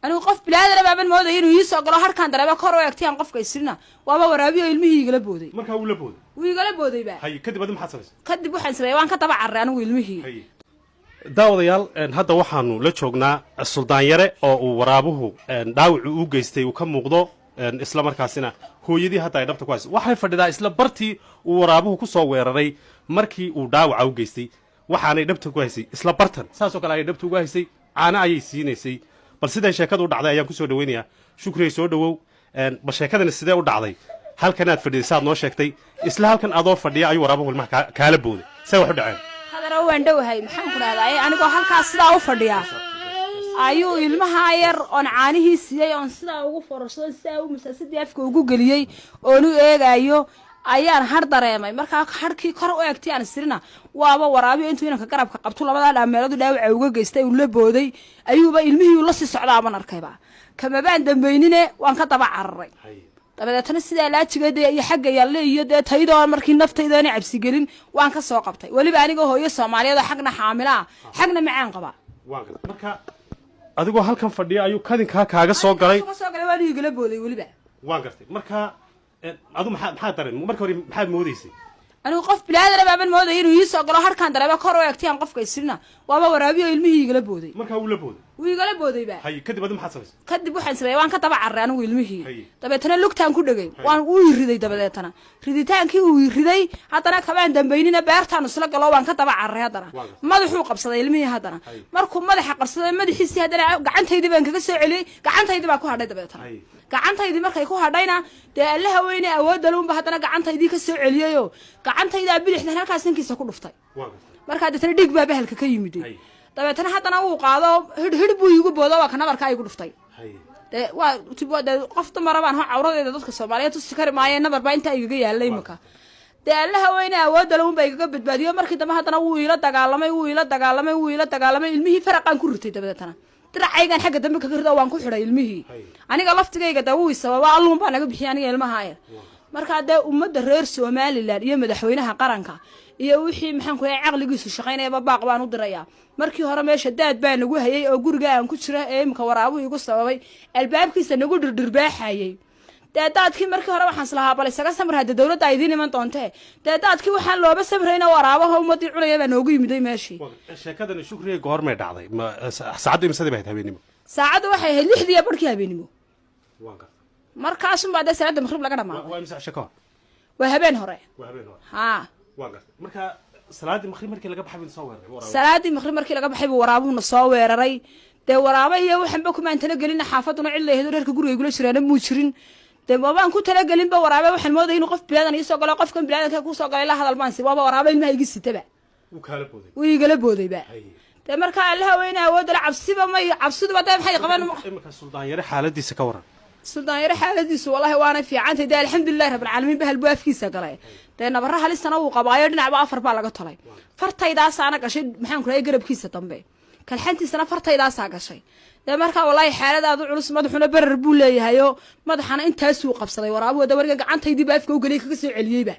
أنا قف بلاد أنا بابن موضة ينو يسوق له هركان دربا كرو يكتيان قف كيسرنا وابا ورابي علمه يقلبودي marka uu la booday ويقلبودي بقى hay kadib aad maxaad samaysay كدب waxaan sameeyay waan ka daba carraan wiilmihii hay daawadayaal hadda waxaanu la joognaa suldaan yare oo uu waraabuhu dhaawac u geystay uu ka muuqdo isla markaasina hooyadii hadda ay dhabta ku hayso waxay fadhidaa isla bartii uu waraabuhu ku soo weeraray markii uu dhaawac u geystay waxaanay dhabta ku haysay isla bartan saas oo kale ay dhabta ugu haysay caana ayay siinaysay bal siday sheekadu u dhacday ayaan ku soo dhaweynayaa shukriye soo dhawow bal sheekadani sidee u dhacday halkan aad fadhiisaad noo sheegtay isla halkan adoo fadhiya ayuu waraabuhu ilmaha kaala booday say wax u dhaceen hadana waan dhowahay maxaan ku dhahdaa anigoo halkaas sidaa u fadhiya ayuu ilmaha yar oon caanihii siiyay oon sidaa ugu fororsaday sidaa u masaasadii afka ugu geliyey oon u eegayo ayaan har dareemay markaa harkii kor u eegtay aan sirina waaba waraabiyo intuu inanka garabka qabto labada dhaameeladu dhaawac uga geystay uu la booday ayuuba ilmihii la sii socdaaban arkayba kama baan dambeynine waan ka daba cararay dabadeetana sidaa laajigeeda iyo xagga yalle iyo dee taydoo markii naftaydaani cabsi gelin waan ka soo qabtay weliba anigoo hooyo Soomaaliyeed xagna xaamila xagna macaan qaba marka adigoo halkan fadhiya ayuu kadinka kaaga soo galay waan igala booday weliba waan gartay marka adu maxaa dareen marka hore maxaad moodaysay أنا قف بلاد أنا بابن موضة ينو يسوق له هركان دربا كرو يكتيان قف كيسرنا وابا ورابي علمه يقلبودي marka uu la booday ويقلبودي بقى hay kadib aad maxaad samaysay كدب waxaan sameeyay waan ka daba carraan wiilmihii dabeetana lugtaan ku dhagay waan u riday dabadeetana riditaankii uu riday hadana kabaan dambeynina beertaan isla galo waan ka daba carray hadana madaxuu qabsaday ilmihii hadana markuu madaxa qabsaday madaxiisii hadana gacantaydii baan kaga soo celiyay gacantaydii baa ku hadhay dabeetana gacantaydii markay ku hadhayna dee allaha weyne awood dalunba hadana gacantaydii ka soo celiyayo gacantayda bilixdan halkaas inkiisa ku dhuftay markaa dadna dhig baa bahalka ka yimid dabeetana hadana uu qaado hid buu igu boodo waa kana markaa igu dhuftay waa qof dumara baan cawradeeda dadka Soomaaliyeed u sikari maayeen nabar baa inta igaga yaalay marka dee allaha weyne awood dalunba igaga badbaadiyo markii dambe hadana wuu ila dagaalamay ilmihii faraqan ku rutay dabeetana diracaygan xagga dambe kaga rido waan ku xiray ilmihii aniga laftigayga dawuu sababa alluun baan naga bixiyay aniga ilmaha yar marka dee ummadda reer Soomaaliland iyo madaxweynaha qaranka iyo wixii maxaan ku yahay aqligiisu shaqeynaya baaq baan u dirayaa markii hore meesha daad baa nagu hayay oo guriga aan ku jira ee imka waraabuhu igu sababay albaabkiisa nagu dhirbaaxayay daadkii markii hore waxaan islahaa bal isaga samraada dawladda ay idin iman doonte daadkii waxaan looba samrayna waraabaha ummadii cunaya baa noogu yimiday meeshii sheekadani shukriye goormay dhacday saacadu imsadii bay habeenimo saacadu waxay ahayd 6 barkii habeenimo markaas un baad salaada maghrib laga dhamaa waa imsa shako waa habeen hore ha marka salaadii maghrib markii laga baxay soo weeraray salaadii maghrib markii laga baxay waraabuhuna soo weeraray dee waraaba iyo waxanba kuma aan tala gelin xaafaduna cilaheedu reerka guriga igula jiraan muu jirin dee baan ku tala gelin ba waraaba waxaan mooday inuu qof bilaadan iyo soo galo qofkan bilaadanka ku soo galay la hadal baan si waaba waraaba ilmaha igi sitaba uu igala booday ba dee marka allaha weyna awood la cabsiba may cabsidu baday maxay qaban imka suldaan yare xaaladiisa ka waran suldaan yare xaaladiisu wallahi waana fiicantay dee alxamdulillaah rabbil caalamiin bahal buafkiisa galay dee nabaraha halisana uu qabaayo dhinacba afar baa laga tolay fartaydaas ana gashay maxaan ku leeyahay garabkiisa dambe kalxantiisana fartaydaas gashay dee marka wallahi xaaladaadu culus madaxuna barar buu leeyahay madaxana intaas uu qabsaday waraabuhu dabarga gacantaydii baafka u galay kaga soo celiyayba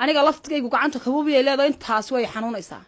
aniga laftigaygu gacanta kabuubiyay leedo intaas way xanuunaysaa